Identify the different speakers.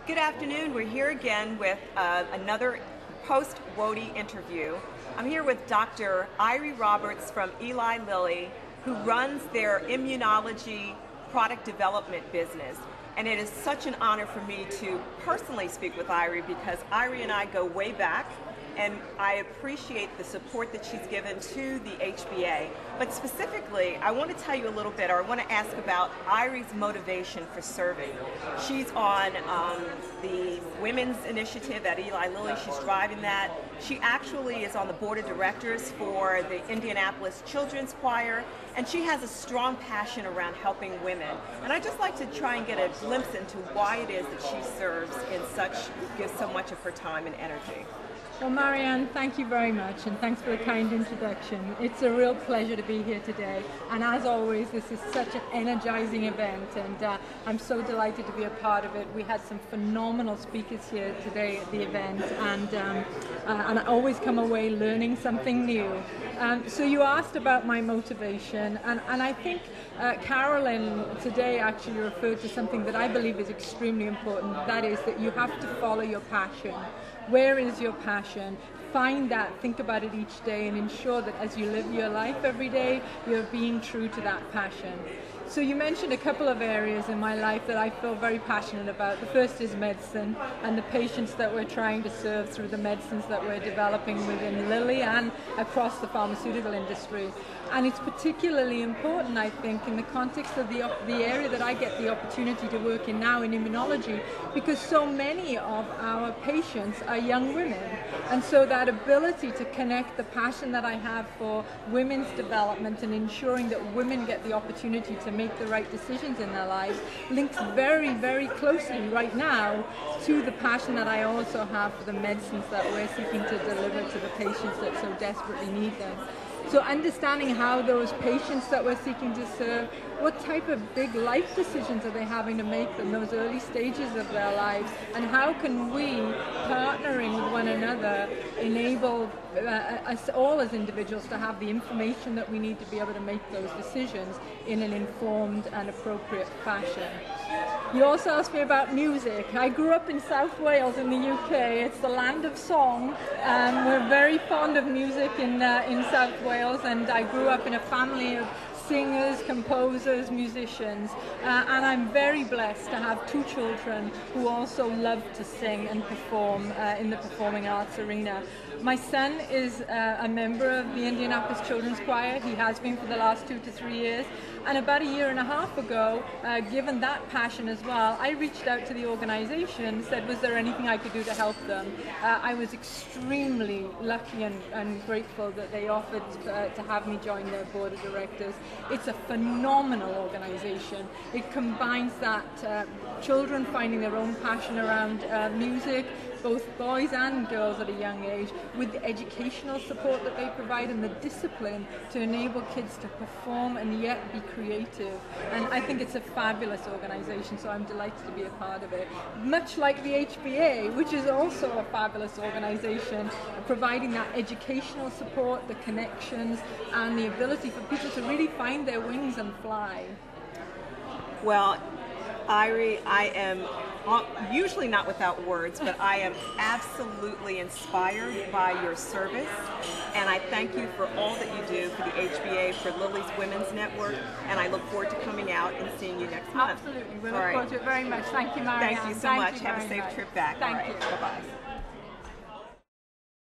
Speaker 1: Good afternoon. We're here again with another post-WODI interview. I'm here with Dr. Eiry Roberts from Eli Lilly, who runs their immunology product development business. And it is such an honor for me to personally speak with Eiry because Eiry and I go way back, and I appreciate the support that she's given to the HBA. But specifically, I want to tell you a little bit, or I want to ask about Eiry's motivation for serving. She's on the Women's Initiative at Eli Lilly. She's driving that. She actually is on the board of directors for the Indianapolis Children's Choir, and she has a strong passion around helping women. And I'd just like to try and get a glimpse into why it is that she serves gives so much of her time and energy.
Speaker 2: Well, Marianne, thank you very much, and thanks for the kind introduction. It's a real pleasure to be here today, and as always, this is such an energizing event, and I'm so delighted to be a part of it. We had some phenomenal speakers here today at the event, and I always come away learning something new. So you asked about my motivation, and I think Carolyn today actually referred to something that I believe is extremely important. That is that you have to follow your passion. Where is your passion? Find that, think about it each day, and ensure that as you live your life every day, you're being true to that passion. So you mentioned a couple of areas in my life that I feel very passionate about. The first is medicine and the patients that we're trying to serve through the medicines that we're developing within Lilly and across the pharmaceutical industry. And it's particularly important, I think, in the context of the area that I get the opportunity to work in now in immunology, because so many of our patients are young women. And so that ability to connect the passion that I have for women's development and ensuring that women get the opportunity to make the right decisions in their lives links very, very closely right now to the passion that I also have for the medicines that we're seeking to deliver to the patients that so desperately need them. So understanding how those patients that we're seeking to serve, what type of big life decisions are they having to make in those early stages of their lives, and how can we, partnering with one another, enable us all as individuals to have the information that we need to be able to make those decisions in an informed and appropriate fashion. You also asked me about music. I grew up in South Wales in the UK. It's the land of song. We're very fond of music in South Wales, and I grew up in a family of singers, composers, musicians, and I'm very blessed to have two children who also love to sing and perform in the performing arts arena. My son is a member of the Indianapolis Children's Choir. He has been for the last 2 to 3 years. And about a year and a half ago, given that passion as well, I reached out to the organization and said, was there anything I could do to help them? I was extremely lucky and grateful that they offered to have me join their board of directors. It's a phenomenal organization. It combines that children finding their own passion around music, both boys and girls at a young age, with the educational support that they provide and the discipline to enable kids to perform and yet be creative. And I think it's a fabulous organization, so I'm delighted to be a part of it. Much like the HBA, which is also a fabulous organization, providing that educational support, the connections, and the ability for people to really find their wings and fly.
Speaker 1: Well, Eiry, I am usually not without words, but I am absolutely inspired by your service, and I thank you for all that you do for the HBA, for Lilly's Women's Network, and I look forward to coming out and seeing you next month.
Speaker 2: Absolutely. We look forward to it very much. Thank you, Marianne.
Speaker 1: Thank you so much. Have a safe trip back.
Speaker 2: Thank you.
Speaker 1: Bye-bye.